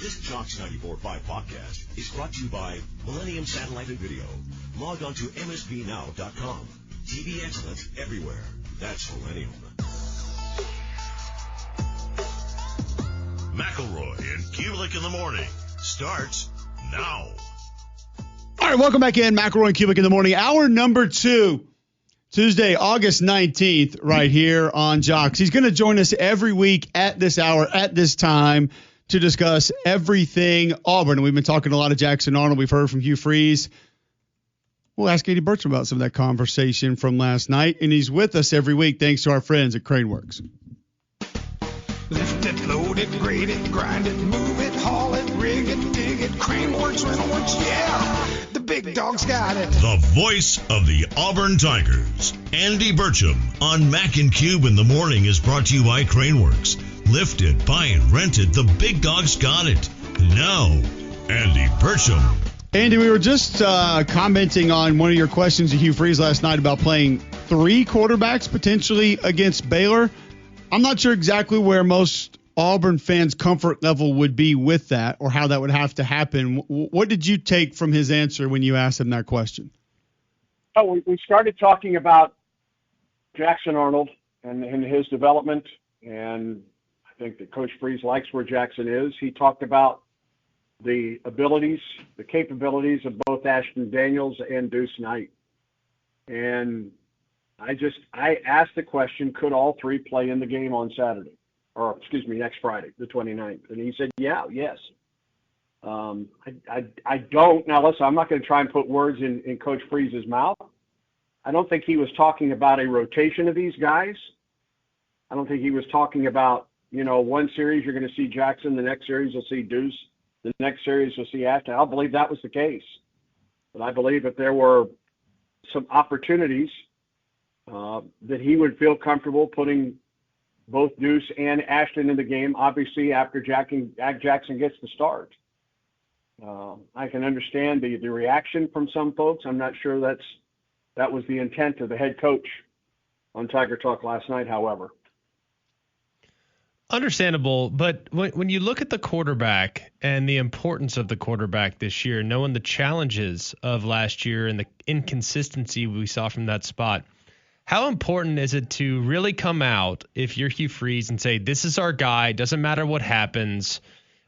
This Jocks 94.5 podcast is brought to you by Millennium Satellite and Video. Log on to msbnow.com. TV excellence everywhere. That's Millennium. McElroy and Cubelic in the morning starts now. All right, welcome back in. McElroy and Cubelic in the morning. Hour number 2, Tuesday, August 19th, right here on Jocks. He's going to join us every week at this hour, at this time, to discuss everything Auburn. And we've been talking a lot of Jackson Arnold. We've heard from Hugh Freeze. We'll ask Andy Burcham about some of that conversation from last night. And he's with us every week thanks to our friends at Craneworks. Lift it, load it, grade it, grind it, move it, haul it, rig it, dig it, Craneworks, Rentalworks, yeah! The big dog's got it. The voice of the Auburn Tigers, Andy Burcham, on Mac and Cube in the morning is brought to you by Craneworks. Lifted, buy and rented, the big dog's got it. Now, Andy Burcham. Andy, we were just commenting on one of your questions to Hugh Freeze last night about playing 3 quarterbacks potentially against Baylor. I'm not sure exactly where most Auburn fans' comfort level would be with that or how that would have to happen. What did you take from his answer when you asked him that question? Oh, we started talking about Jackson Arnold and his development, and I think that Coach Freeze likes where Jackson is. He talked about the abilities, the capabilities of both Ashton Daniels and Deuce Knight. And I asked the question, could all 3 play in the game on Saturday? Or, next Friday, the 29th. And he said, yes. I don't. Now, listen, I'm not going to try and put words in Coach Freeze's mouth. I don't think he was talking about a rotation of these guys. I don't think he was talking about, one series you're going to see Jackson, the next series you'll see Deuce, the next series you'll see Ashton. I don't believe that was the case. But I believe that there were some opportunities that he would feel comfortable putting both Deuce and Ashton in the game, obviously after Jackson gets the start. I can understand the reaction from some folks. I'm not sure that was the intent of the head coach on Tiger Talk last night, however. Understandable, but when you look at the quarterback and the importance of the quarterback this year, knowing the challenges of last year and the inconsistency we saw from that spot, how important is it to really come out if you're Hugh Freeze and say, this is our guy, doesn't matter what happens,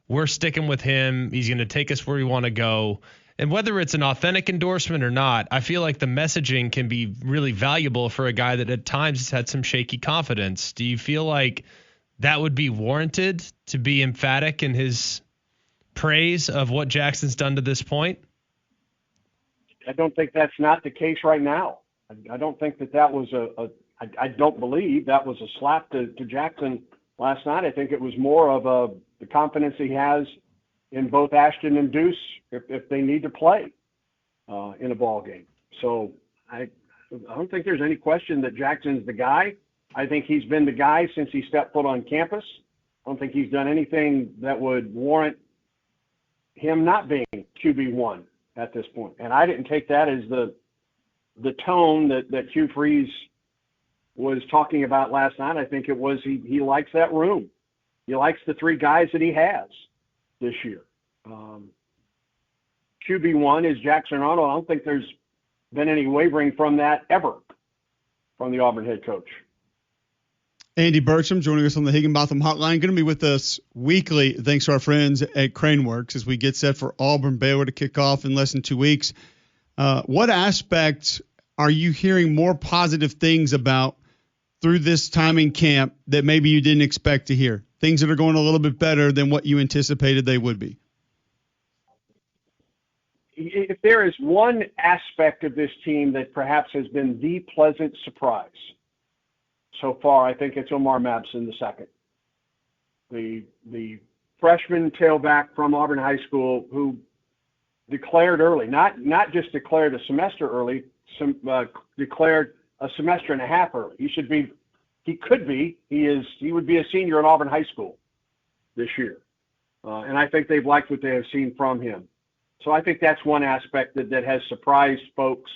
we're sticking with him, he's going to take us where we want to go? And whether it's an authentic endorsement or not, I feel like the messaging can be really valuable for a guy that at times has had some shaky confidence. Do you feel like that would be warranted to be emphatic in his praise of what Jackson's done to this point? I don't think that's not the case right now. I don't think that was I don't believe that was a slap to Jackson last night. I think it was more of the confidence he has in both Ashton and Deuce if they need to play in a ball game. So I don't think there's any question that Jackson's the guy. I think he's been the guy since he stepped foot on campus. I don't think he's done anything that would warrant him not being QB1 at this point. And I didn't take that as the tone that Hugh Freeze was talking about last night. I think it was he likes that room. He likes the 3 guys that he has this year. QB1 is Jackson Arnold. I don't think there's been any wavering from that ever from the Auburn head coach. Andy Burcham joining us on the Higginbotham Hotline. Going to be with us weekly thanks to our friends at Craneworks as we get set for Auburn Baylor to kick off in less than 2 weeks. What aspects are you hearing more positive things about through this time in camp that maybe you didn't expect to hear? Things that are going a little bit better than what you anticipated they would be? If there is one aspect of this team that perhaps has been the pleasant surprise so far, I think it's Omar Mabson II. The freshman tailback from Auburn High School who declared early, not just declared a semester early, declared a semester and a half early. He would be a senior at Auburn High School this year. And I think they've liked what they have seen from him. So I think that's one aspect that has surprised folks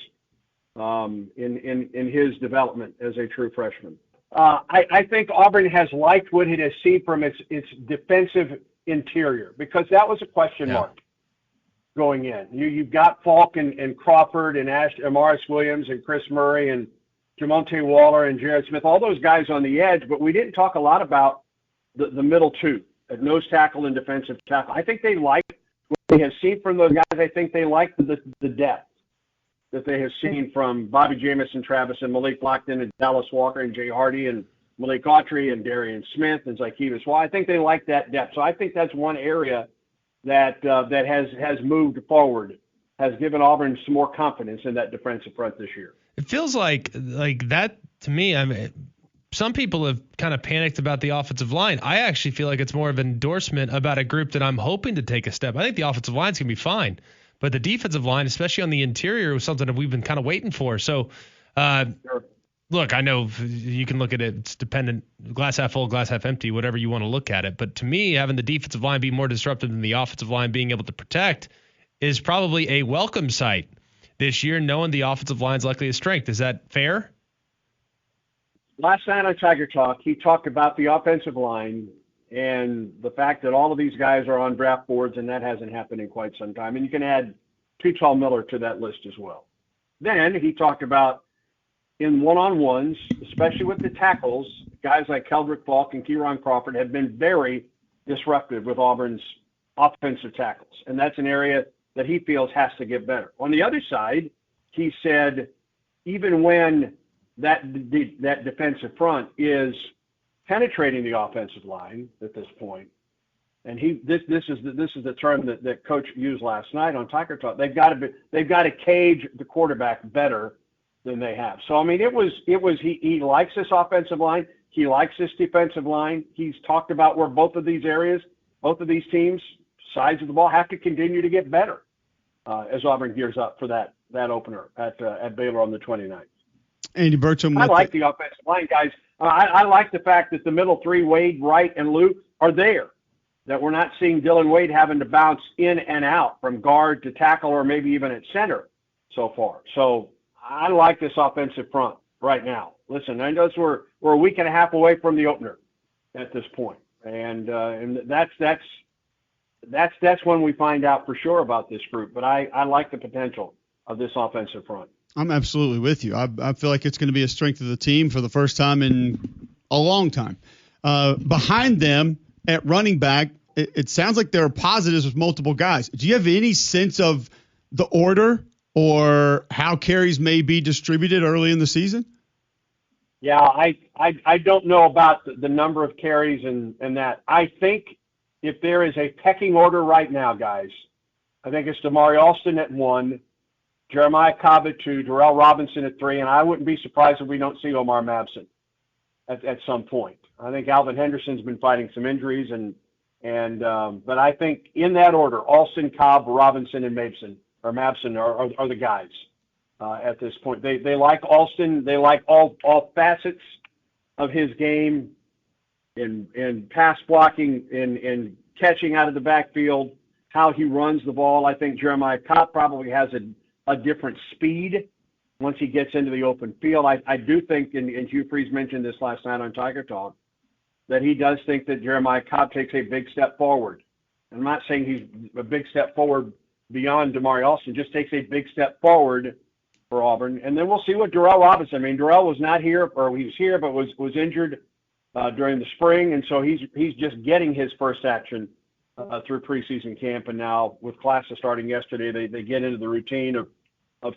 in his development as a true freshman. I think Auburn has liked what it has seen from its defensive interior, because that was a question mark going in. You've got Falk and Crawford and Amaris Williams and Chris Murray and Jamonte Waller and Jared Smith, all those guys on the edge, but we didn't talk a lot about the middle two, at nose tackle and defensive tackle. I think they like what they have seen from those guys. I think they like the depth that they have seen from Bobby Jamison, Travis, and Malik Lockton, and Dallas Walker, and Jay Hardy, and Malik Autry, and Darian Smith, and Zykevis. Well, I think they like that depth. So I think that's one area that has moved forward, has given Auburn some more confidence in that defensive front this year. It feels like that to me. I mean, some people have kind of panicked about the offensive line. I actually feel like it's more of an endorsement about a group that I'm hoping to take a step. I think the offensive line's going to be fine, but the defensive line, especially on the interior, was something that we've been kind of waiting for. So, Sure. Look, I know you can look at it. It's dependent, glass half full, glass half empty, whatever you want to look at it. But to me, having the defensive line be more disruptive than the offensive line being able to protect is probably a welcome sight this year, knowing the offensive line's likely a strength. Is that fair? Last night on Tiger Talk, he talked about the offensive line and the fact that all of these guys are on draft boards, and that hasn't happened in quite some time. And you can add Tutal Miller to that list as well. Then he talked about in one-on-ones, especially with the tackles, guys like Keldrick Falk and Kieron Crawford have been very disruptive with Auburn's offensive tackles. And that's an area that he feels has to get better. On the other side, he said, even when that defensive front is penetrating the offensive line at this point, and this is the term that Coach used last night on Tiger Talk. They've got to cage the quarterback better than they have. So I mean, he likes this offensive line. He likes this defensive line. He's talked about where both of these teams, sides of the ball, have to continue to get better as Auburn gears up for that opener at Baylor on the 29th. Andy Burcham. I like the offensive line, guys. I like the fact that the middle three, Wade, Wright, and Luke, are there. That we're not seeing Dylan Wade having to bounce in and out from guard to tackle or maybe even at center so far. So I like this offensive front right now. Listen, I know we're a week and a half away from the opener at this point, and that's when we find out for sure about this group. But I like the potential of this offensive front. I'm absolutely with you. I feel like it's going to be a strength of the team for the first time in a long time. Behind them at running back, it sounds like there are positives with multiple guys. Do you have any sense of the order or how carries may be distributed early in the season? Yeah, I don't know about the number of carries and that. I think if there is a pecking order right now, guys, I think it's Damari Alston at 1, Jeremiah Cobb at 2, Darrell Robinson at 3, and I wouldn't be surprised if we don't see Omar Mabson at some point. I think Alvin Henderson's been fighting some injuries, but I think in that order, Alston, Cobb, Robinson, and Mabson are the guys at this point. They like Alston. They like all facets of his game in pass blocking, in catching out of the backfield, how he runs the ball. I think Jeremiah Cobb probably has a different speed once he gets into the open field. I do think, and Hugh Freeze mentioned this last night on Tiger Talk, that he does think that Jeremiah Cobb takes a big step forward. I'm not saying he's a big step forward beyond Damari Alston, just takes a big step forward for Auburn. And then we'll see what Darrell Robinson. I mean, Darrell was not here, or he was here, but was injured during the spring, and so he's just getting his first action through preseason camp. And now with classes starting yesterday, they get into the routine of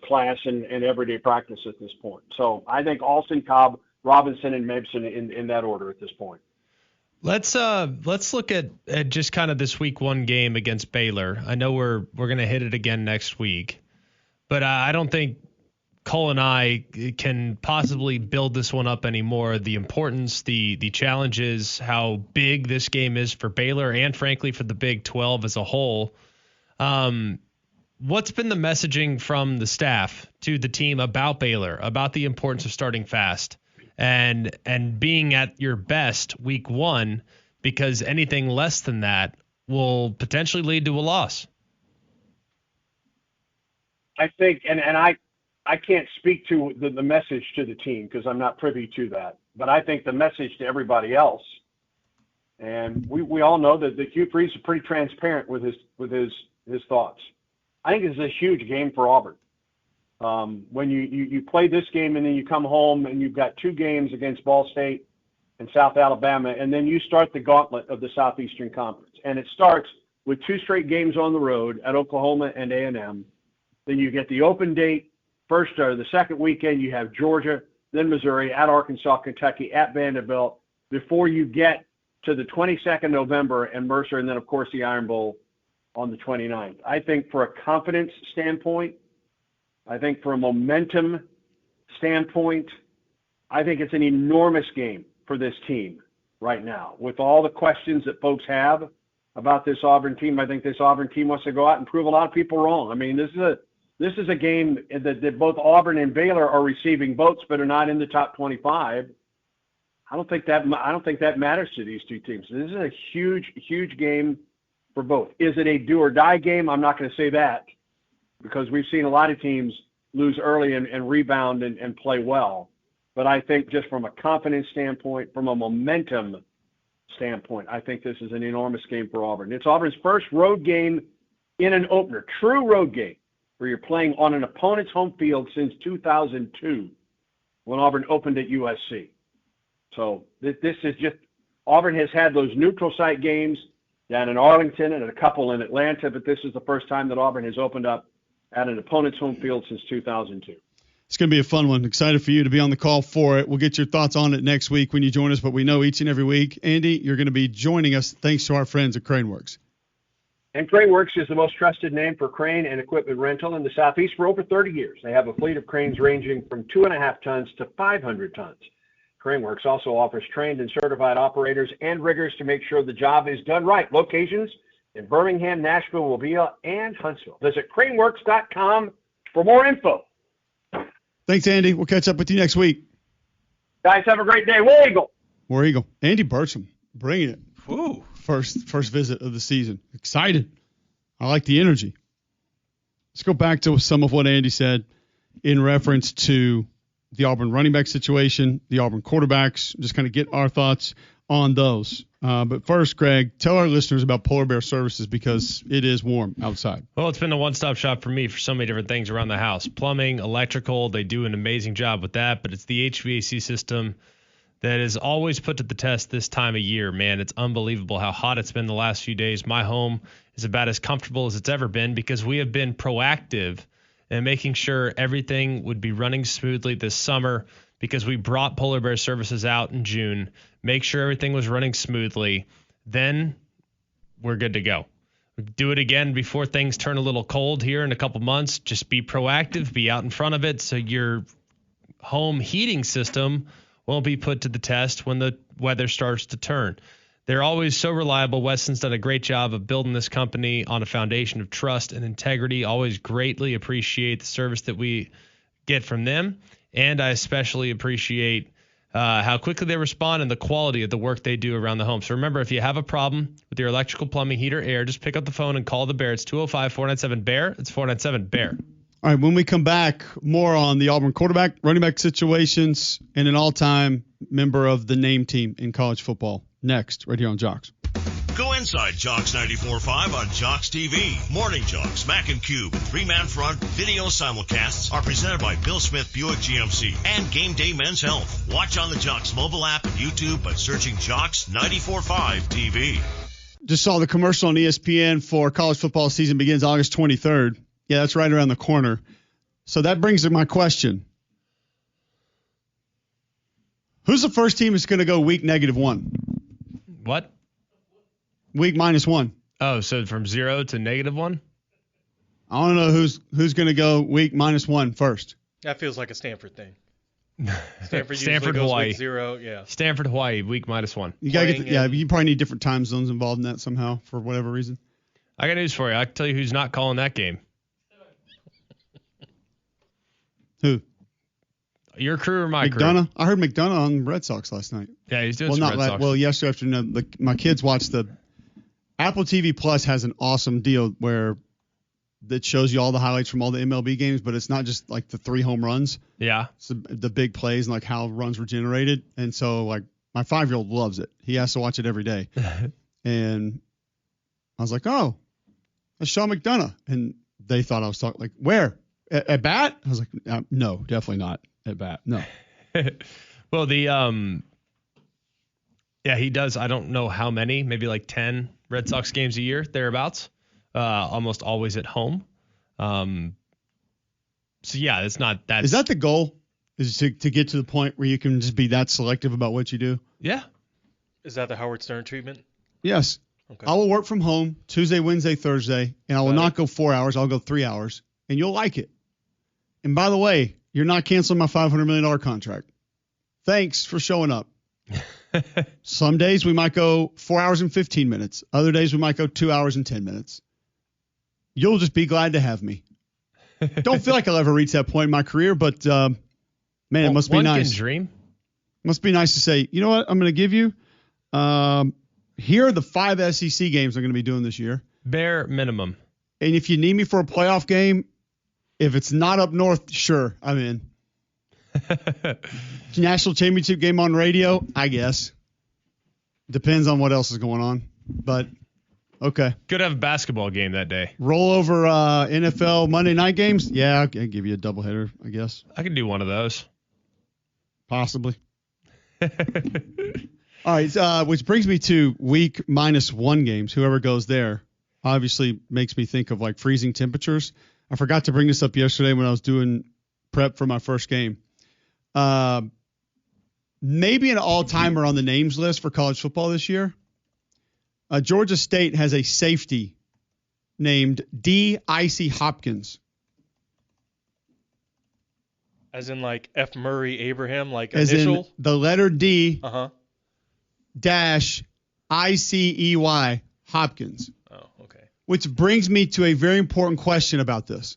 class and everyday practice at this point. So I think Alston, Cobb, Robinson, and Mabson in that order at this point. Let's look at just kind of this week 1 game against Baylor. I know we're going to hit it again next week, but I don't think Cole and I can possibly build this one up anymore. The importance, the challenges, how big this game is for Baylor and frankly for the Big 12 as a whole. What's been the messaging from the staff to the team about Baylor, about the importance of starting fast and being at your best week 1, because anything less than that will potentially lead to a loss? I think, and I can't speak to the message to the team because I'm not privy to that. But I think the message to everybody else, and we all know that the Hugh Freeze is pretty transparent with his thoughts. I think this is a huge game for Auburn. When you play this game and then you come home and you've got 2 games against Ball State and South Alabama, and then you start the gauntlet of the Southeastern Conference. And it starts with 2 straight games on the road at Oklahoma and A&M. Then you get the open date first or the second weekend. You have Georgia, then Missouri, at Arkansas, Kentucky, at Vanderbilt, before you get to the 22nd November and Mercer, and then, of course, the Iron Bowl on the 29th. I think for a confidence standpoint, I think for a momentum standpoint, I think it's an enormous game for this team right now. With all the questions that folks have about this Auburn team, I think this Auburn team wants to go out and prove a lot of people wrong. I mean, this is a game that both Auburn and Baylor are receiving votes, but are not in the top 25. I don't think that matters to these 2 teams. This is a huge game for both. Is it a do or die game? I'm not going to say that, because we've seen a lot of teams lose early and rebound and play well. But I think just from a confidence standpoint, from a momentum standpoint, I think this is an enormous game for Auburn. It's Auburn's first road game in an opener, true road game, where you're playing on an opponent's home field since 2002, when Auburn opened at USC. So this is just – Auburn has had those neutral site games down in Arlington and a couple in Atlanta, but this is the first time that Auburn has opened up at an opponent's home field since 2002. It's going to be a fun one. Excited for you to be on the call for it. We'll get your thoughts on it next week when you join us, but we know each and every week, Andy, you're going to be joining us thanks to our friends at CraneWorks. And CraneWorks is the most trusted name for crane and equipment rental in the Southeast for over 30 years. They have a fleet of cranes ranging from 2.5 tons to 500 tons. CraneWorks also offers trained and certified operators and riggers to make sure the job is done right. Locations in Birmingham, Nashville, Mobile, and Huntsville. Visit craneworks.com for more info. Thanks, Andy. We'll catch up with you next week. Guys, have a great day. War Eagle. War Eagle. Andy Burcham, bringing it. Woo. First visit of the season. Excited. I like the energy. Let's go back to some of what Andy said in reference to the Auburn running back situation, the Auburn quarterbacks, just kind of get our thoughts on those. But first, Greg, tell our listeners about Polar Bear Services, because it is warm outside. Well, it's been a one-stop shop for me for so many different things around the house. Plumbing, electrical, they do an amazing job with that, but it's the HVAC system that is always put to the test this time of year, man. It's unbelievable how hot it's been the last few days. My home is about as comfortable as it's ever been because we have been proactive and making sure everything would be running smoothly this summer, because we brought Polar Bear Services out in June, make sure everything was running smoothly. Then we're good to go. Do it again before things turn a little cold here in a couple months. Just be proactive, be out in front of it, so your home heating system won't be put to the test when the weather starts to turn. They're always so reliable. Weston's done a great job of building this company on a foundation of trust and integrity. Always greatly appreciate the service that we get from them. And I especially appreciate how quickly they respond and the quality of the work they do around the home. So remember, if you have a problem with your electrical, plumbing, heater, air, just pick up the phone and call the Bear. It's 205-497-BEAR. It's 497-BEAR. All right, when we come back, more on the Auburn quarterback, running back situations, and an all-time member of the name team in college football. Next, right here on Jocks. Go inside Jocks 94.5 on Jocks TV. Morning Jocks, Mac and Cube, and three-man front video simulcasts are presented by Bill Smith Buick GMC and Game Day Men's Health. Watch on the Jocks mobile app and YouTube by searching Jocks 94.5 TV. Just saw the commercial on ESPN for college football season begins August 23rd. Yeah, that's right around the corner. So that brings to my question. Who's the first team that's going to go week -1? What? Week -1. Oh, so from 0 to -1? I want to know who's going to go week -1 first. That feels like a Stanford thing. Stanford, Hawaii. Week 0, yeah. Stanford, Hawaii, week -1. You gotta you probably need different time zones involved in that somehow for whatever reason. I got news for you. I can tell you who's not calling that game. Who? Your crew or my McDonough? crew? I heard McDonough on Red Sox last night. Yeah, he's doing some Red Sox. Well, yesterday afternoon, my kids watched the Apple TV Plus has an awesome deal where that shows you all the highlights from all the MLB games, but it's not just like the 3 home runs. Yeah. It's the big plays and like how runs were generated. And so like my 5-year-old loves it. He has to watch it every day. And I was like, oh, that's Sean McDonough. And they thought I was talking like, where? At bat? I was like, no, definitely not at bat. No. Well, yeah, he does. I don't know how many, maybe like 10 Red Sox games a year, thereabouts. Almost always at home. So yeah, it's not that. Is that the goal? Is to get to the point where you can just be that selective about what you do? Yeah. Is that the Howard Stern treatment? Yes. Okay. I will work from home Tuesday, Wednesday, Thursday, and I will not go 4 hours. I'll go 3 hours, and you'll like it. And by the way, you're not canceling my $500 million contract. Thanks for showing up. Some days we might go 4 hours and 15 minutes. Other days we might go 2 hours and 10 minutes. You'll just be glad to have me. Don't feel like I'll ever reach that point in my career, but man, it must be one nice. can dream. Must be nice to say, you know what, I'm going to give you. Here are the 5 SEC games I'm going to be doing this year. Bare minimum. And if you need me for a playoff game, if it's not up north, sure, I'm in. National championship game on radio, I guess. Depends on what else is going on. But, okay. Could have a basketball game that day. Roll over NFL Monday night games? Yeah, I'll give you a doubleheader, I guess. I could do one of those. Possibly. All right, which brings me to week -1 games. Whoever goes there obviously makes me think of like freezing temperatures. I forgot to bring this up yesterday when I was doing prep for my first game. Maybe an all-timer on the names list for college football this year. Georgia State has a safety named D. Icy Hopkins. As in like F. Murray Abraham, like As initial? in the letter D -huh. -ICEY Hopkins. Oh, okay. Which brings me to a very important question about this.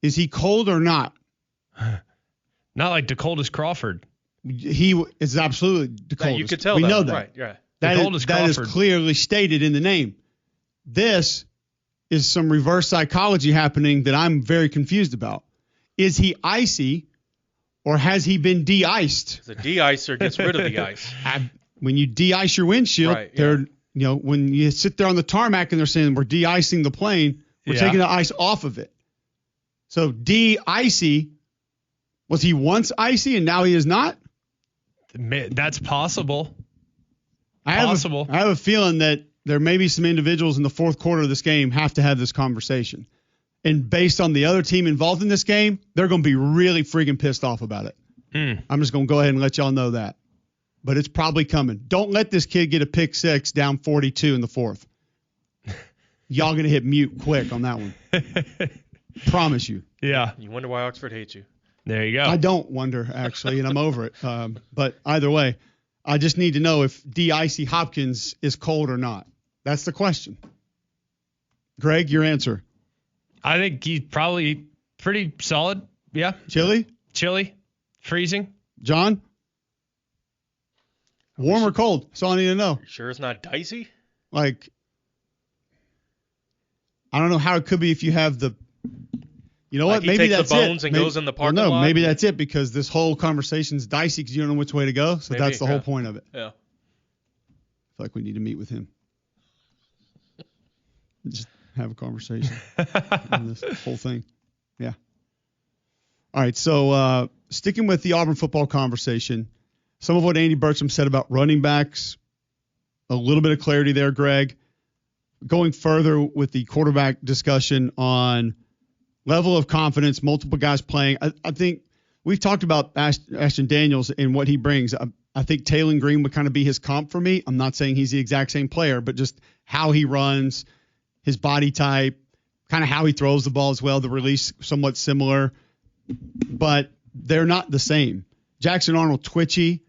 Is he cold or not? Not like DeColdest Crawford. He is absolutely the coldest. You could tell we that. know that. Right, yeah. That DeColdest is Crawford. clearly stated in the name. This is some reverse psychology happening that I'm very confused about. Is he icy or has he been de-iced? The de-icer gets rid of the ice. When you de-ice your windshield, Right, yeah. they're when you sit there on the tarmac and they're saying we're de-icing the plane, we're Yeah. taking the ice off of it. So de-icy, was he once icy and now he is not? That's possible. I have a feeling that there may be some individuals in the fourth quarter of this game have to have this conversation. And based on the other team involved in this game, they're going to be really freaking pissed off about it. I'm just going to go ahead and let y'all know that. But it's probably coming. Don't let this kid get a pick 6 down 42 in the fourth. Y'all going to hit mute quick on that one. Promise you. Yeah. You wonder why Oxford hates you. There you go. I don't wonder, actually, and I'm over it. But either way, I just need to know if D. Icy Hopkins is cold or not. That's the question. Greg, your answer. I think he's probably pretty solid. Yeah. Chili? Chilly. Freezing. John? Warm or cold? That's all I need to know. You sure it's not dicey? Like, I don't know how it could be if you have the. You know Like what? he Maybe takes that's the bones it. and goes in the parking no, lot? maybe that's it because this whole conversation's dicey because you don't know which way to go. So Maybe, that's the whole yeah. point of it. Yeah. I feel like we need to meet with him. Just have a conversation on this whole thing. Yeah. All right. So sticking with the Auburn football conversation, some of what Andy Burcham said about running backs, a little bit of clarity there, Greg. Going further with the quarterback discussion on level of confidence, multiple guys playing. I think we've talked about Ashton Daniels and what he brings. I think Taylor Green would kind of be his comp for me. I'm not saying he's the exact same player, but just how he runs, his body type, kind of how he throws the ball as well, the release somewhat similar, but they're not the same. Jackson Arnold, twitchy,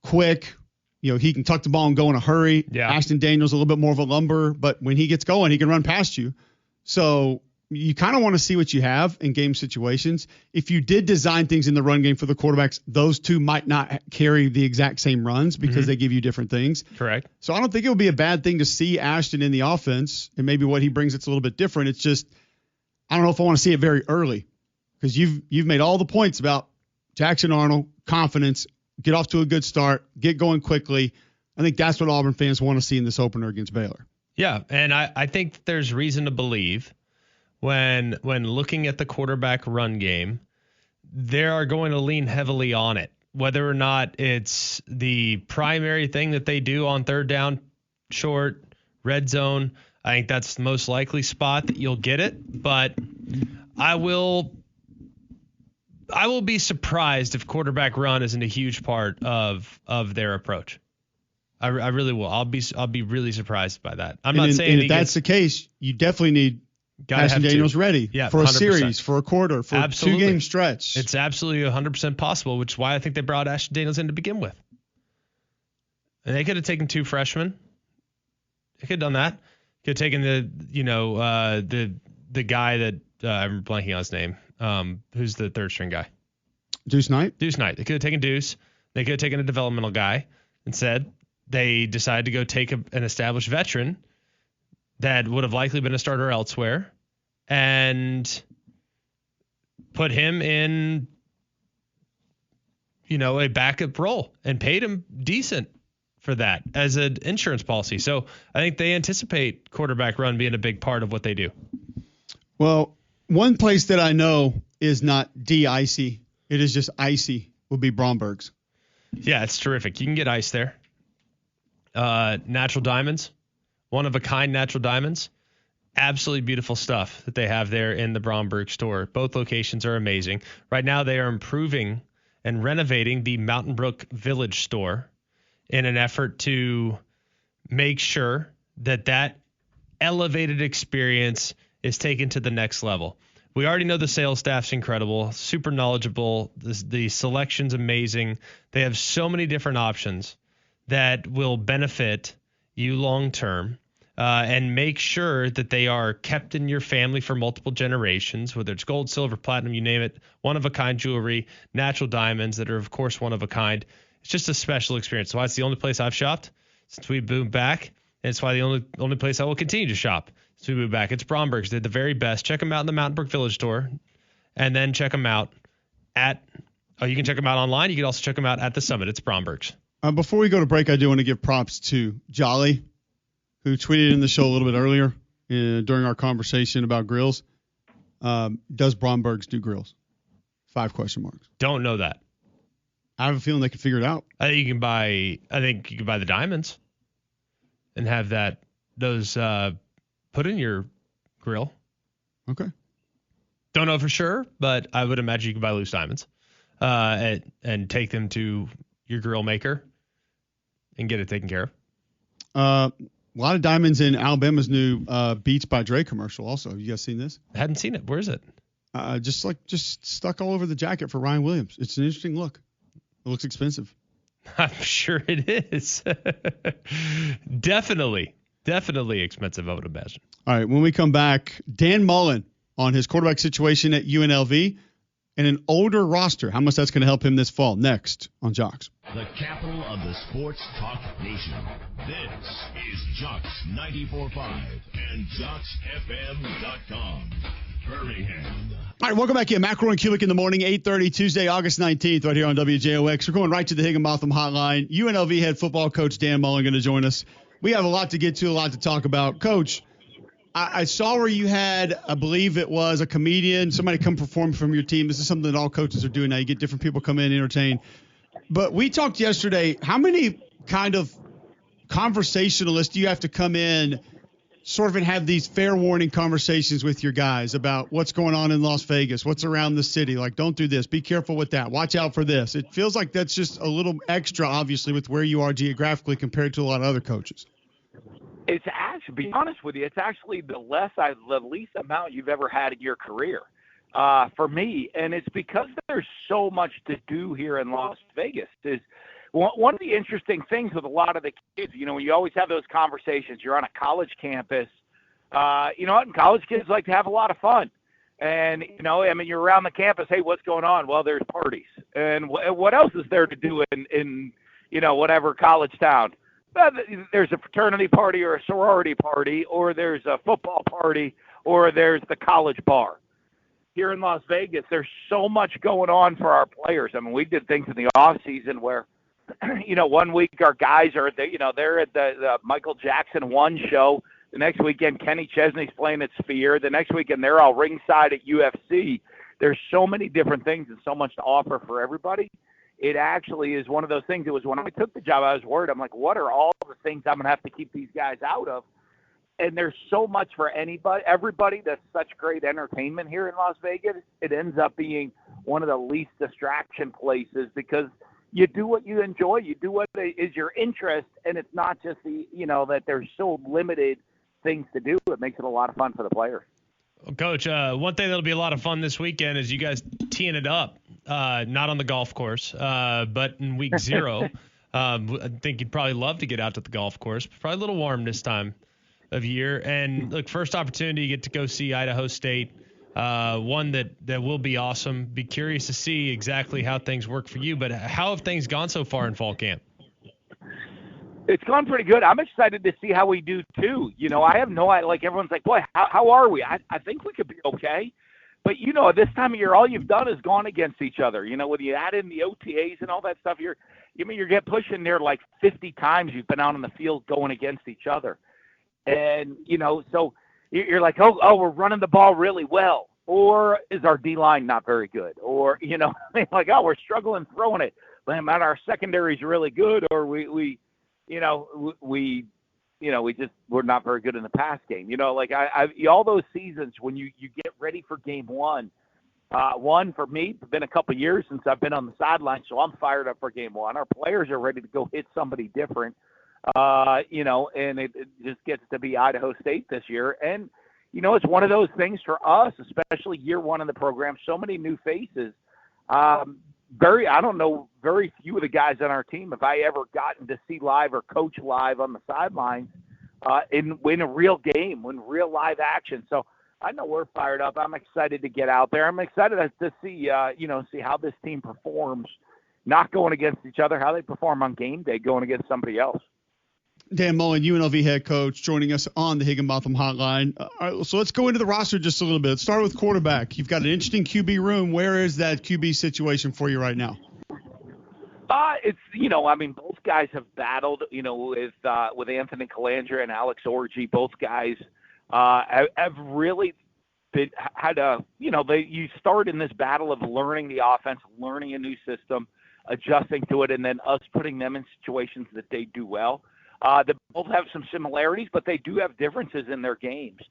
quick. He can tuck the ball and go in a hurry. Yeah. Ashton Daniels a little bit more of a lumber, but when he gets going, he can run past you. So you kind of want to see what you have in game situations. If you did design things in the run game for the quarterbacks, those two might not carry the exact same runs because they give you different things. Correct. So I don't think it would be a bad thing to see Ashton in the offense, and maybe what he brings that's a little bit different. It's just I don't know if I want to see it very early because you've made all the points about Jackson Arnold, confidence, get off to a good start, get going quickly. I think that's what Auburn fans want to see in this opener against Baylor. Yeah, and I think there's reason to believe when looking at the quarterback run game, they are going to lean heavily on it. Whether or not it's the primary thing that they do on third down, short, red zone, I think that's the most likely spot that you'll get it. But I will be surprised if quarterback run isn't a huge part of their approach. I really will. I'll be really surprised by that. I'm not saying if that's the case, you definitely need Ashton Daniels ready for 100%. A series, for a quarter, for absolutely. A 2-game stretch. It's absolutely 100% possible, which is why I think they brought Ashton Daniels in to begin with. And they could have taken 2 freshmen. They could have done that. Could have taken the guy that I'm blanking on his name. Who's the third string guy? Deuce Knight. Deuce Knight. They could have taken Deuce. They could have taken a developmental guy. Instead, they decided to go take an established veteran that would have likely been a starter elsewhere and put him in, a backup role and paid him decent for that as an insurance policy. So I think they anticipate quarterback run being a big part of what they do. Well, one place that I know is not de-icy, it is just icy, will be Bromberg's. Yeah, it's terrific. You can get ice there. Natural diamonds, one-of-a-kind natural diamonds. Absolutely beautiful stuff that they have there in the Bromberg store. Both locations are amazing. Right now they are improving and renovating the Mountain Brook Village store in an effort to make sure that elevated experience is taken to the next level. We already know the sales staff's incredible, super knowledgeable. The selection's amazing. They have so many different options that will benefit you long term and make sure that they are kept in your family for multiple generations, whether it's gold, silver, platinum, you name it, one-of-a-kind jewelry, natural diamonds that are, of course, one-of-a-kind. It's just a special experience. So it's the only place I've shopped since we moved back, and it's why the only place I will continue to shop since we moved back. It's Bromberg's. They're the very best. Check them out in the Mountain Brook Village store, and then check them out you can check them out online. You can also check them out at the Summit. It's Bromberg's. Before we go to break, I do want to give props to Jolly, who tweeted in the show a little bit earlier during our conversation about grills. Does Bromberg's do grills? 5 question marks. Don't know that. I have a feeling they can figure it out. I think you can buy the diamonds and have those put in your grill. Okay. Don't know for sure, but I would imagine you can buy loose diamonds and take them to your grill maker and get it taken care of. A lot of diamonds in Alabama's new Beats by Dre commercial also. Have you guys seen this? I hadn't seen it. Where is it? Just stuck all over the jacket for Ryan Williams. It's an interesting look. It looks expensive. I'm sure it is. Definitely expensive, I would imagine. All right, when we come back, Dan Mullen on his quarterback situation at UNLV and an older roster. How much that's going to help him this fall. Next on Jocks. The capital of the sports talk nation. This is Jocks 94.5 and JocksFM.com. Birmingham. All right, welcome back in. McElroy Cubelic in the morning, 8:30 Tuesday, August 19th, right here on WJOX. We're going right to the Higginbotham hotline. UNLV head football coach Dan Mullen going to join us. We have a lot to get to, a lot to talk about. Coach, I saw where you had, I believe it was a comedian, somebody come perform from your team. This is something that all coaches are doing now. You get different people come in, entertain. But we talked yesterday, how many kind of conversationalists do you have to come in sort of and have these fair warning conversations with your guys about what's going on in Las Vegas, what's around the city? Like, don't do this. Be careful with that. Watch out for this. It feels like that's just a little extra, obviously, with where you are geographically compared to a lot of other coaches. It's actually, to be honest with you, it's actually the least amount you've ever had in your career for me. And it's because there's so much to do here in Las Vegas. One of the interesting things with a lot of the kids, when you always have those conversations, you're on a college campus, And college kids like to have a lot of fun. And, you're around the campus. Hey, what's going on? Well, there's parties. And what else is there to do in whatever college town? There's a fraternity party or a sorority party, or there's a football party, or there's the college bar. Here in Las Vegas, there's so much going on for our players. I mean, we did things in the off season where, 1 week our guys are, they're at the Michael Jackson 1 show. The next weekend, Kenny Chesney's playing at Sphere. The next weekend, they're all ringside at UFC. There's so many different things and so much to offer for everybody. It actually is one of those things. It was when I took the job, I was worried. I'm like, what are all the things I'm going to have to keep these guys out of? And there's so much for everybody. That's such great entertainment here in Las Vegas. It ends up being one of the least distraction places because you do what you enjoy. You do what is your interest, and it's not just that there's so limited things to do. It makes it a lot of fun for the players. Coach, one thing that'll be a lot of fun this weekend is you guys teeing it up, not on the golf course, but in week 0. I think you'd probably love to get out to the golf course. Probably a little warm this time of year. And look, first opportunity, you get to go see Idaho State, one that will be awesome. Be curious to see exactly how things work for you. But how have things gone so far in fall camp? It's gone pretty good. I'm excited to see how we do, too. I have no idea. Like, everyone's like, boy, how are we? I think we could be okay. But, this time of year, all you've done is gone against each other. When you add in the OTAs and all that stuff, you're pushing there like 50 times you've been out on the field going against each other. And, so you're like, oh, we're running the ball really well. Or is our D-line not very good? Or, like, oh, we're struggling throwing it. But our secondary's really good. Or we're not very good in the pass game. All those seasons when you get ready for game one, one for me, it's been a couple of years since I've been on the sideline, so I'm fired up for game one. Our players are ready to go hit somebody different, and it just gets to be Idaho State this year. And, it's one of those things for us, especially year one in the program, so many new faces. I don't know very few of the guys on our team if I ever gotten to see live or coach live on the sidelines in a real game, in real live action. So I know we're fired up. I'm excited to get out there. I'm excited to see how this team performs, not going against each other, how they perform on game day going against somebody else. Dan Mullen, UNLV head coach, joining us on the Higginbotham Hotline. All right, so let's go into the roster just a little bit. Let's start with quarterback. You've got an interesting QB room. Where is that QB situation for you right now? It's both guys have battled, with Anthony Calandra and Alex Orji. Both guys have really you start in this battle of learning the offense, learning a new system, adjusting to it, and then us putting them in situations that they do well. They both have some similarities, but they do have differences in their games.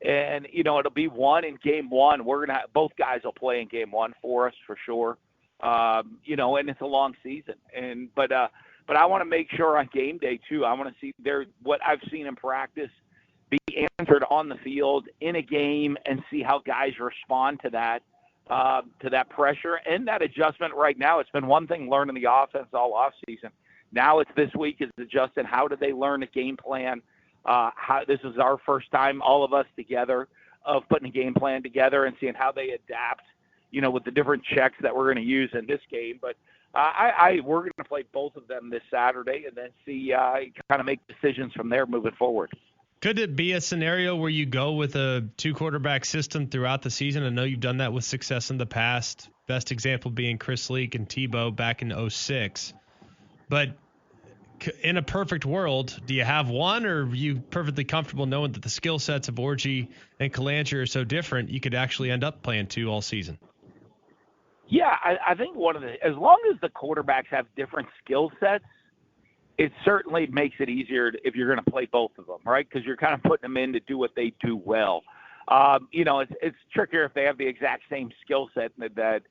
And, it'll be one in game one. Both guys will play in game one for us for sure. And it's a long season. But I want to make sure on game day too, I want to see what I've seen in practice be answered on the field in a game and see how guys respond to that pressure and that adjustment right now. It's been one thing learning the offense all off season. Now it's this week is adjusting. How do they learn a game plan? This is our first time, all of us together, of putting a game plan together and seeing how they adapt, with the different checks that we're going to use in this game. But we're going to play both of them this Saturday and then see, kind of make decisions from there moving forward. Could it be a scenario where you go with a 2-quarterback system throughout the season? I know you've done that with success in the past. Best example being Chris Leak and Tebow back in 2006. But in a perfect world, do you have one, or are you perfectly comfortable knowing that the skill sets of Orji and Calandra are so different, you could actually end up playing 2 all season? Yeah, I think as long as the quarterbacks have different skill sets, it certainly makes it easier if you're going to play both of them, right? Because you're kind of putting them in to do what they do well. It's trickier if they have the exact same skill set that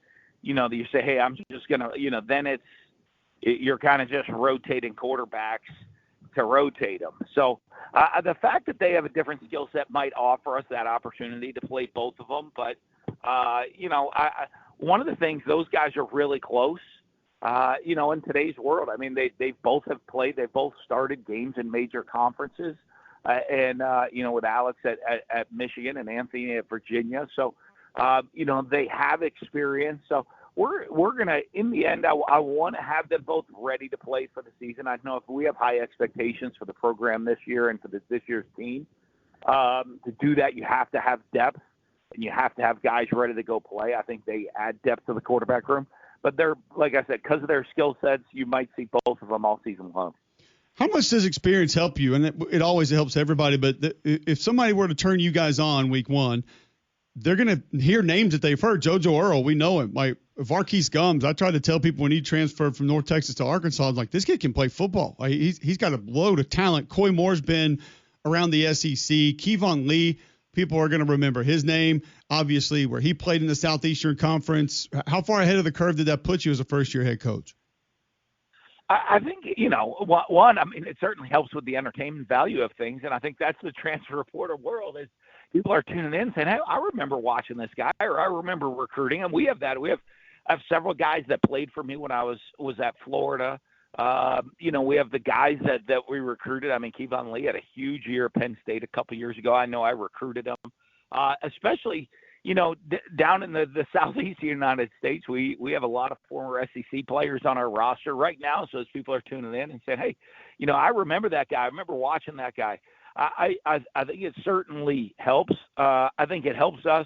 you say, hey, I'm just going to, then you're kind of just rotating quarterbacks to rotate them. So the fact that they have a different skill set might offer us that opportunity to play both of them. But, one of the things, those guys are really close, in today's world. I mean, they both have played. They both started games in major conferences. and with Alex at Michigan and Anthony at Virginia. So, they have experience. So we're gonna, in the end, I want to have them both ready to play for the season. I know if we have high expectations for the program this year and for this year's team, to do that, you have to have depth and you have to have guys ready to go play. I think they add depth to the quarterback room, but they're, like I said, because of their skill sets, you might see both of them all season long. How much does experience help you? And it always helps everybody, but if somebody were to turn you guys on week one, they're going to hear names that they've heard. JoJo Earl, we know him. Like Varkey's Gums, I tried to tell people when he transferred from North Texas to Arkansas, I was like, this kid can play football. Like, he's got a load of talent. Coy Moore's been around the SEC. Kevon Lee, people are going to remember his name, obviously, where he played in the Southeastern Conference. How far ahead of the curve did that put you as a first-year head coach? I think, one, I mean, it certainly helps with the entertainment value of things, and I think that's the transfer reporter world is people are tuning in saying, hey, I remember watching this guy, or I remember recruiting him. We have that. I have several guys that played for me when I was at Florida. We have the guys that we recruited. I mean, Kevon Lee had a huge year at Penn State a couple years ago. I know I recruited him, especially – down in the southeast United States, we have a lot of former SEC players on our roster right now. So as people are tuning in and saying, hey, I remember that guy. I remember watching that guy. I think it certainly helps. I think it helps us.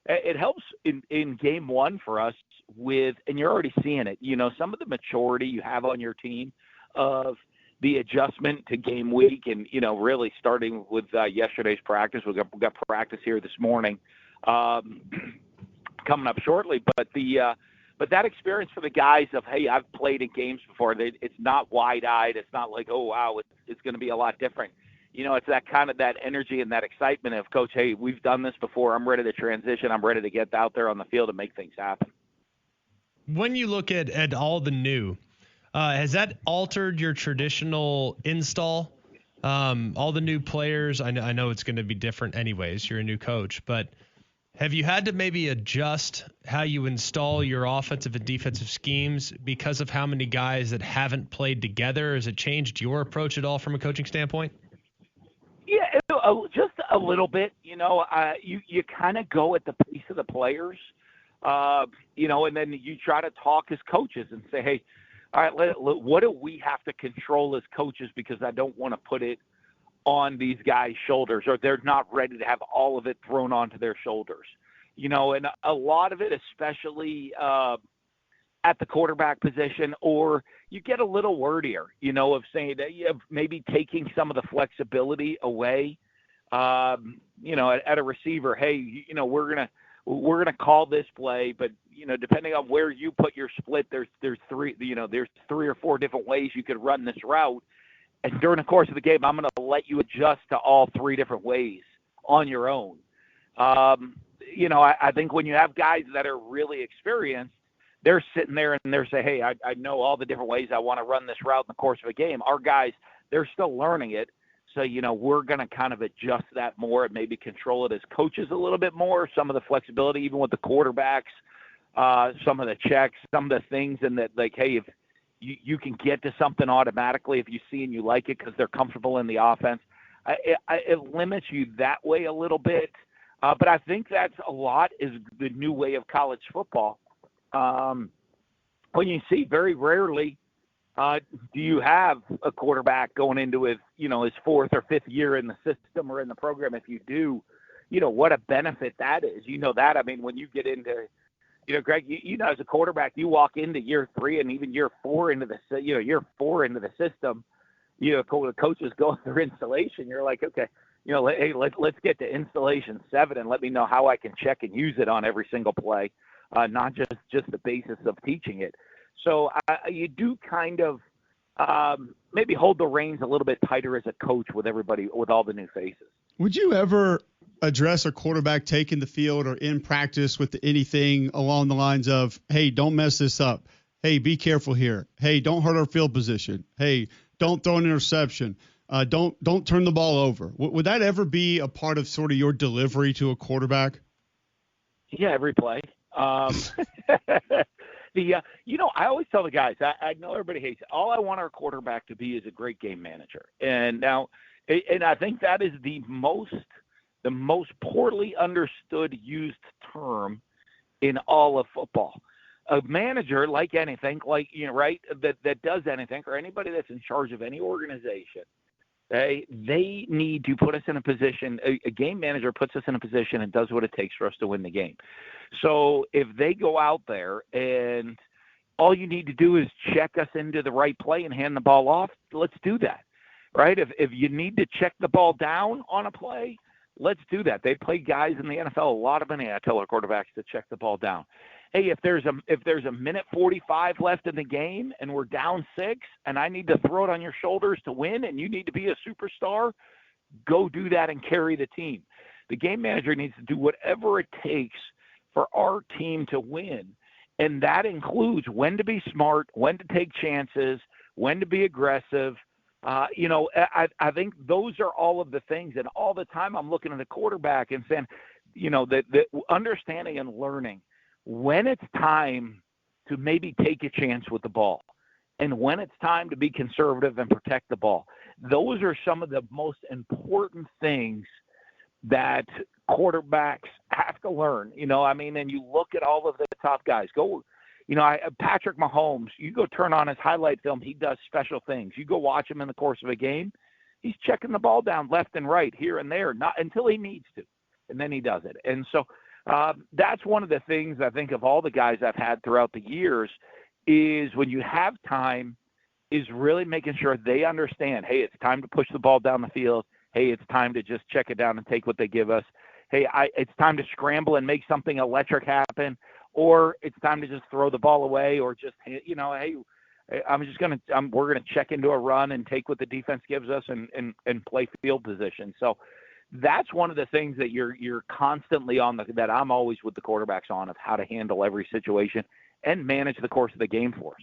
It helps in game one for us and you're already seeing it, some of the maturity you have on your team of the adjustment to game week and, really starting with yesterday's practice. We got practice here this morning. Coming up shortly, but that experience for the guys of, hey, I've played in games before. It's not wide-eyed. It's not like, oh wow, it's going to be a lot different. It's that kind of that energy and that excitement of, coach, hey, we've done this before. I'm ready to transition. I'm ready to get out there on the field and make things happen. When you look at all the new, has that altered your traditional install? All the new players. I know it's going to be different anyways. You're a new coach, but have you had to maybe adjust how you install your offensive and defensive schemes because of how many guys that haven't played together? Has it changed your approach at all from a coaching standpoint? Yeah, just a little bit. You kind of go at the pace of the players, and then you try to talk as coaches and say, hey, all right, what do we have to control as coaches because I don't want to put it on these guys' shoulders, or they're not ready to have all of it thrown onto their shoulders, and a lot of it, especially at the quarterback position, or you get a little wordier, of saying that you have maybe taking some of the flexibility away, at a receiver. Hey, we're gonna call this play, but depending on where you put your split, there's three or four different ways you could run this route. And during the course of the game, I'm going to let you adjust to all three different ways on your own. I think when you have guys that are really experienced, they're sitting there and they're saying, hey, I know all the different ways I want to run this route in the course of a game. Our guys, they're still learning it. So, we're going to kind of adjust that more and maybe control it as coaches a little bit more. Some of the flexibility, even with the quarterbacks, some of the checks, some of the things, and that, like, hey, if you can get to something automatically if you see and you like it because they're comfortable in the offense. It limits you that way a little bit. But I think that's a lot is the new way of college football. When you see very rarely do you have a quarterback going into his fourth or fifth year in the system or in the program. If you do, what a benefit that is. That, I mean, when you get into Greg, as a quarterback, you walk into year 3 and even year 4 into the system, the coaches go through installation. You're like, okay, hey, let's get to installation 7 and let me know how I can check and use it on every single play, not just the basis of teaching it. So you do kind of maybe hold the reins a little bit tighter as a coach with everybody, with all the new faces. Would you ever address a quarterback taking the field or in practice with anything along the lines of, hey, don't mess this up. Hey, be careful here. Hey, don't hurt our field position. Hey, don't throw an interception. Don't turn the ball over. Would that ever be a part of sort of your delivery to a quarterback? Yeah, every play. I always tell the guys, I know everybody hates it. All I want our quarterback to be is a great game manager. And now, And I think that is the most poorly understood used term in all of football. A manager, like anything, right, that does anything, or anybody that's in charge of any organization, they need to put us in a position. A game manager puts us in a position and does what it takes for us to win the game. So if they go out there and all you need to do is check us into the right play and hand the ball off, let's do that, right? If you need to check the ball down on a play, let's do that. They play guys in the NFL a lot of money. I tell our quarterbacks to check the ball down. Hey, if there's a minute 45 left in the game and we're down 6 and I need to throw it on your shoulders to win and you need to be a superstar, go do that and carry the team. The game manager needs to do whatever it takes for our team to win. And that includes when to be smart, when to take chances, when to be aggressive. I think those are all of the things. And all the time I'm looking at the quarterback and saying, the understanding and learning when it's time to maybe take a chance with the ball and when it's time to be conservative and protect the ball. Those are some of the most important things that quarterbacks have to learn, and you look at all of the top guys. Patrick Mahomes, you go turn on his highlight film, he does special things. You go watch him in the course of a game, he's checking the ball down left and right, here and there, not until he needs to, and then he does it. And so that's one of the things I think of all the guys I've had throughout the years is when you have time is really making sure they understand, hey, it's time to push the ball down the field. Hey, it's time to just check it down and take what they give us. Hey, it's time to scramble and make something electric happen, or it's time to just throw the ball away, or just, hey, we're going to check into a run and take what the defense gives us and play field position. So that's one of the things that you're constantly on that I'm always with the quarterbacks on, of how to handle every situation and manage the course of the game for us.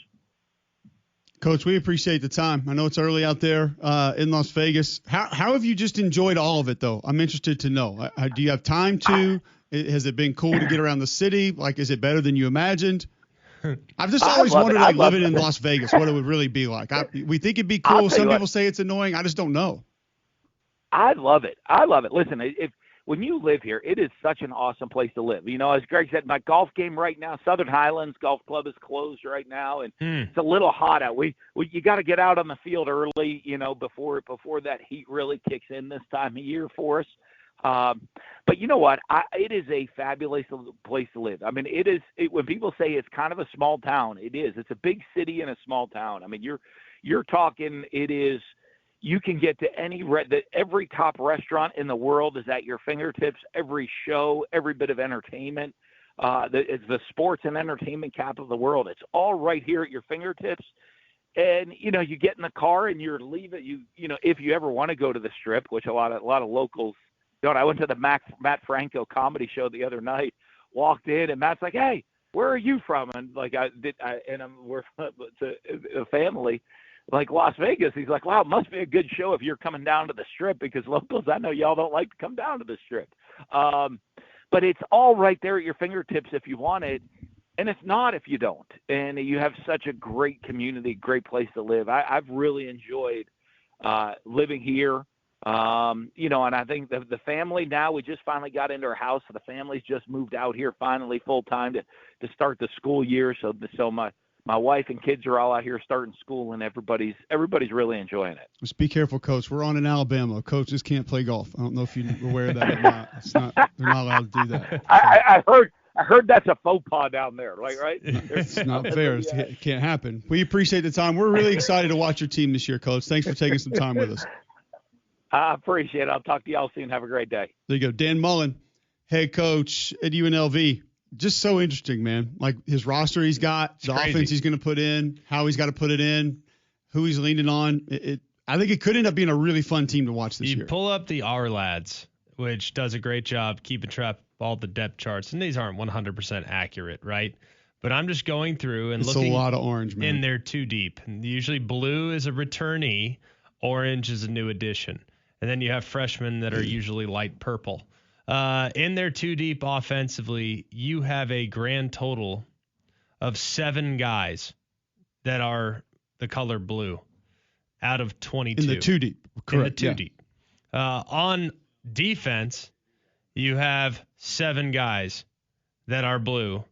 Coach, we appreciate the time. I know it's early out there in Las Vegas. How have you just enjoyed all of it, though? I'm interested to know. Do you have time to? Has it been cool to get around the city? Like, is it better than you imagined? I've just always wondered, living in Las Vegas, what it would really be like. We think it'd be cool. Some people say it's annoying. I just don't know. I love it. Listen, when you live here, it is such an awesome place to live. As Greg said, my golf game right now, Southern Highlands Golf Club is closed right now, and it's a little hot out. You got to get out on the field early, before that heat really kicks in this time of year for us. But you know what? It is a fabulous place to live. I mean, when people say it's kind of a small town, it is. It's a big city in a small town. I mean, you're talking. It is. You can get to every top restaurant in the world is at your fingertips. Every show, every bit of entertainment. It's the sports and entertainment capital of the world. It's all right here at your fingertips. And, you get in the car and you're leaving. If you ever want to go to the Strip, which a lot of locals don't. I went to the Matt Franco comedy show the other night, walked in, and Matt's like, "Hey, where are you from?" And we're a family. Like Las Vegas, he's like, wow, it must be a good show if you're coming down to the Strip, because locals, I know y'all don't like to come down to the Strip. But it's all right there at your fingertips if you want it, and it's not if you don't. And you have such a great community, great place to live. I've really enjoyed living here. And I think the family now, we just finally got into our house. So the family's just moved out here finally full time to start the school year. So my wife and kids are all out here starting school, and everybody's really enjoying it. Just be careful, Coach. We're on in Alabama. Coaches can't play golf. I don't know if you're aware of that or not. They're not allowed to do that. So. I heard that's a faux pas down there, right? It's not fair. It can't happen. We appreciate the time. We're really excited to watch your team this year, Coach. Thanks for taking some time with us. I appreciate it. I'll talk to y'all soon. Have a great day. There you go. Dan Mullen, head coach at UNLV. Just so interesting, man. Like his roster he's got, the offense he's going to put in, how he's got to put it in, who he's leaning on. I think it could end up being a really fun team to watch this year. You pull up the Our Lads, which does a great job keeping track of all the depth charts, and these aren't 100% accurate, right? But I'm just going through and looking. It's a lot of orange, man. In there too deep. And usually blue is a returnee, orange is a new addition. And then you have freshmen that are usually light purple. In there too deep offensively, you have a grand total of 7 guys that are the color blue out of 22. In the too deep. Correct. In the too deep. On defense, you have 7 guys that are blue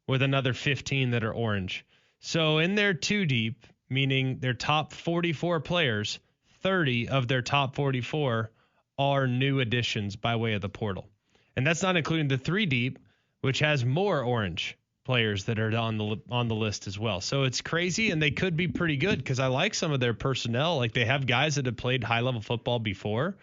with another 15 that are orange. So in their 2 deep, meaning their top 44 players, 30 of their top 44 are new additions by way of the portal. And that's not including the 3 deep, which has more orange players that are on the list as well. So it's crazy, and they could be pretty good because I like some of their personnel. Like, they have guys that have played high-level football before.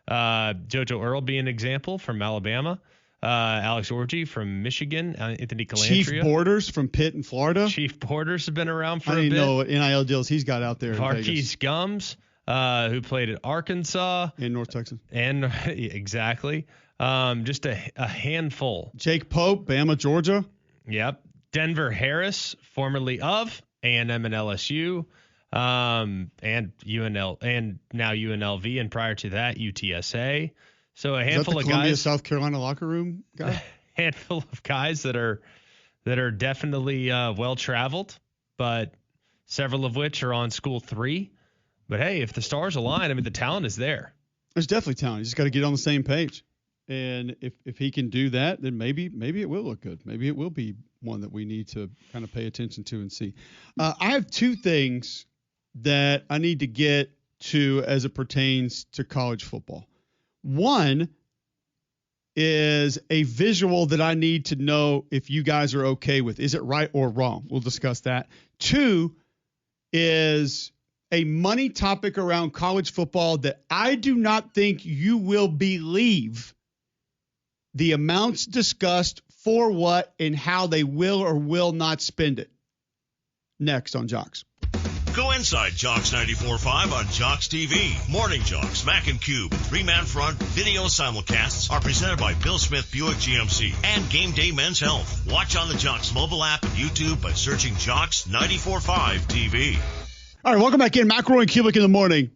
JoJo Earl being an example from Alabama. Alex Orji from Michigan. Anthony Calantria. Chief Borders from Pitt in Florida. Chief Borders have been around for a bit. I didn't know what NIL deals he's got out there in Vegas. Marquise Gums, who played at Arkansas. In North Texas. And exactly. Just a handful. Jake Pope, Bama, Georgia. Yep. Denver Harris, formerly of A&M and LSU, and UNL, and now UNLV, and prior to that, UTSA. So a handful of Columbia, guys. South Carolina locker room guy. A handful of guys that are definitely well traveled, but several of which are on School 3. But hey, if the stars align, I mean, the talent is there. There's definitely talent. You just got to get on the same page. And if he can do that, then maybe it will look good. Maybe it will be one that we need to kind of pay attention to and see. I have 2 things that I need to get to as it pertains to college football. One is a visual that I need to know if you guys are okay with. Is it right or wrong? We'll discuss that. 2 is a money topic around college football that I do not think you will believe the amounts discussed, for what, and how they will or will not spend it. Next on Jocks. Go inside Jocks 94.5 on Jocks TV. Morning Jocks, Mac and Cube, 3-man front video simulcasts are presented by Bill Smith Buick GMC and Game Day Men's Health. Watch on the Jocks mobile app and YouTube by searching Jocks 94.5 TV. All right, welcome back in. McElroy and Cubelic in the morning.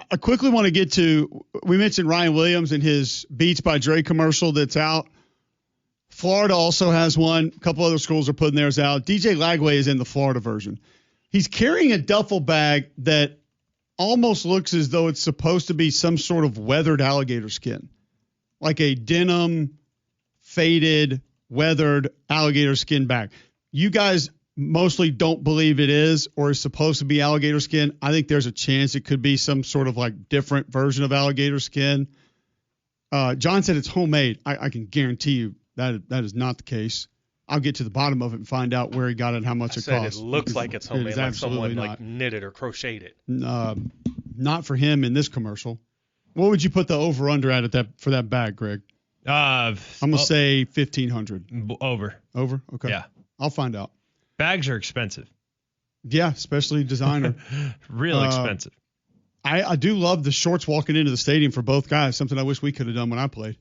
I quickly want to get to, we mentioned Ryan Williams and his Beats by Dre commercial that's out. Florida also has one. A couple other schools are putting theirs out. DJ Lagway is in the Florida version. He's carrying a duffel bag that almost looks as though it's supposed to be some sort of weathered alligator skin, like a denim, faded, weathered alligator skin bag. You guys mostly don't believe it is or is supposed to be alligator skin. I think there's a chance it could be some sort of like different version of alligator skin. John said it's homemade. I can guarantee you that is not the case. I'll get to the bottom of it and find out where he got it and how much it costs. It looks like it's homemade, like someone not. like knitted or crocheted. Not for him in this commercial. What would you put the over-under at that for that bag, Greg? I'm going to say 1,500. Over. Over? Okay. Yeah. I'll find out. Bags are expensive. Yeah, especially designer. Real expensive. I do love the shorts walking into the stadium for both guys, something I wish we could have done when I played.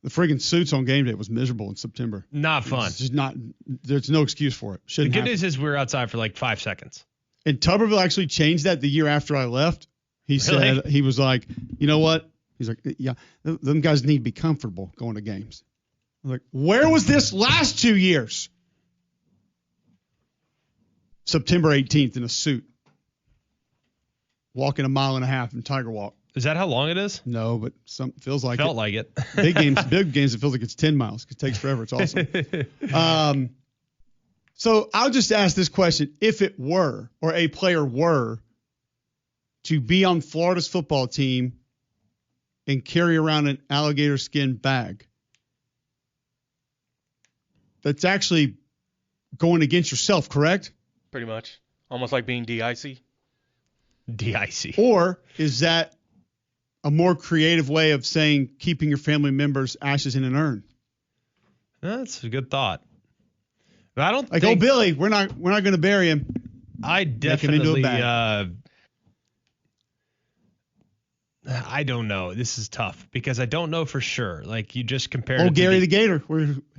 The friggin' suits on game day was miserable in September. Not fun. It's just not. There's no excuse for it. The good news is we were outside for like 5 seconds. And Tuberville actually changed that the year after I left. He said, he was like, you know what? He's like, yeah, them guys need to be comfortable going to games. I was like, where was this last 2 years? September 18th in a suit. Walking 1.5 miles in Tiger Walk. Is that how long it is? No, but feels like Felt it. like it. Big games, it feels like it's 10 miles. It takes forever. It's awesome. So I'll just ask this question. If it were, or a player were, to be on Florida's football team and carry around an alligator skin bag, that's actually going against yourself, correct? Pretty much. Almost like being DIC. DIC. Or is that a more creative way of saying keeping your family members' ashes in an urn? That's a good thought. But I don't like, think, oh, Billy, we're not going to bury him. I definitely I don't know. This is tough because I don't know for sure. Like, you just compared it to Gary the Gator.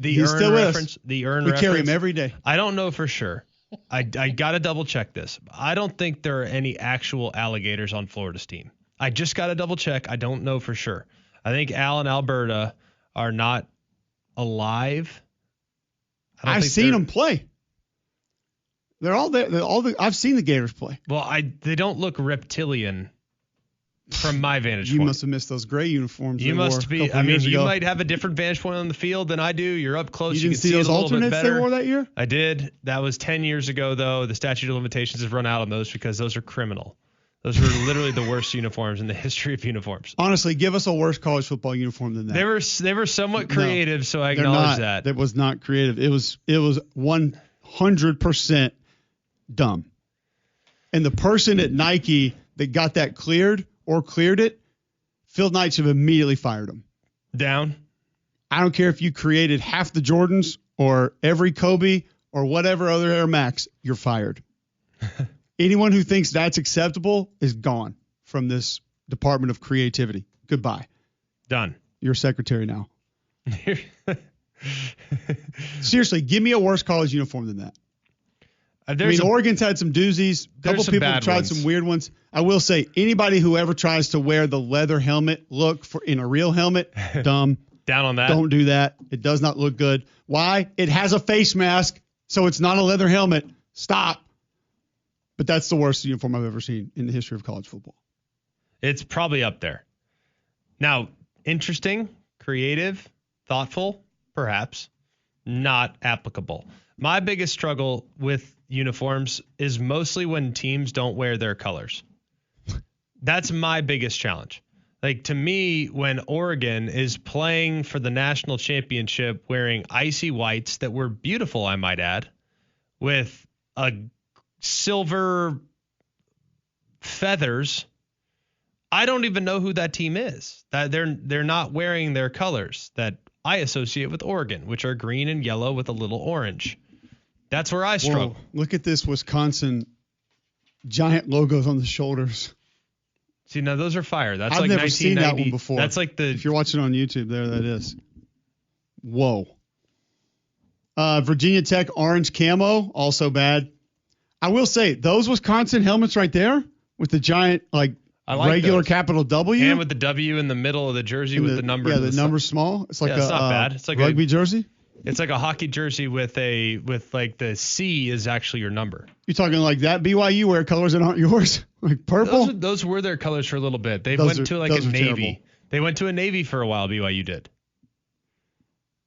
He's still with us. The Earn we reference. Carry him every day. I don't know for sure. I got to double check this. I don't think there are any actual alligators on Florida's team. I just got to double check. I don't know for sure. I think Al and Alberta are not alive. I've seen them play. They're all there. I've seen the Gators play. Well, they don't look reptilian. from my vantage You point. must have missed those gray uniforms. You they must wore a be. couple I mean, years you ago. might have a different vantage point on the field than I do. You're up close. You didn't can see it those a little bit alternates they better. wore that year? I did. That was 10 years ago, though. The statute of limitations has run out on those because those are criminal. Those were literally the worst uniforms in the history of uniforms. Honestly, give us a worse college football uniform than that. They were somewhat creative, so I they're acknowledge not. that. That was not creative. It was 100% dumb. And the person at Nike that got that cleared it, Phil Knight should have immediately fired him. Down. I don't care if you created half the Jordans or every Kobe or whatever other Air Max, you're fired. Anyone who thinks that's acceptable is gone from this department of creativity. Goodbye. Done. You're secretary now. Seriously, give me a worse college uniform than that. Oregon's had some doozies. A couple people have tried some weird ones. I will say, anybody who ever tries to wear the leather helmet look in a real helmet, dumb. Down on that. Don't do that. It does not look good. Why? It has a face mask, so it's not a leather helmet. Stop. But that's the worst uniform I've ever seen in the history of college football. It's probably up there. Now, interesting, creative, thoughtful, perhaps, not applicable. My biggest struggle with uniforms is mostly when teams don't wear their colors. That's my biggest challenge. Like, to me, when Oregon is playing for the national championship wearing icy whites that were beautiful, I might add, with a silver feathers, I don't even know who that team is. That they're not wearing their colors that I associate with Oregon, which are green and yellow with a little orange. That's where I struggle. Whoa, look at this Wisconsin giant logos on the shoulders. See, now those are fire. That's I've like never seen that one before. That's like if you're watching on YouTube, there that is. Whoa. Virginia Tech orange camo, also bad. I will say, those Wisconsin helmets right there with the giant, regular those. capital W. And with the W in the middle of the jersey with the number. Yeah, the number's small. It's like it's not bad. It's like rugby jersey. It's like a hockey jersey with the C is actually your number. You're talking like that BYU wear colors that aren't yours? Like purple? Those were their colors for a little bit. They went to a navy. Terrible. They went to a navy for a while, BYU did.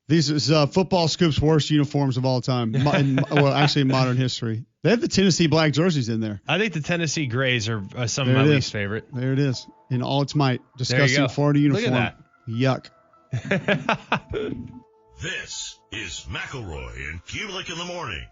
These is Football Scoop's worst uniforms of all time. Actually, in modern history. They have the Tennessee black jerseys in there. I think the Tennessee grays are some of my least favorite. There it is. In all its might. Disgusting Florida uniform. Look at Yuck. This is McElroy and Cubelic in the morning.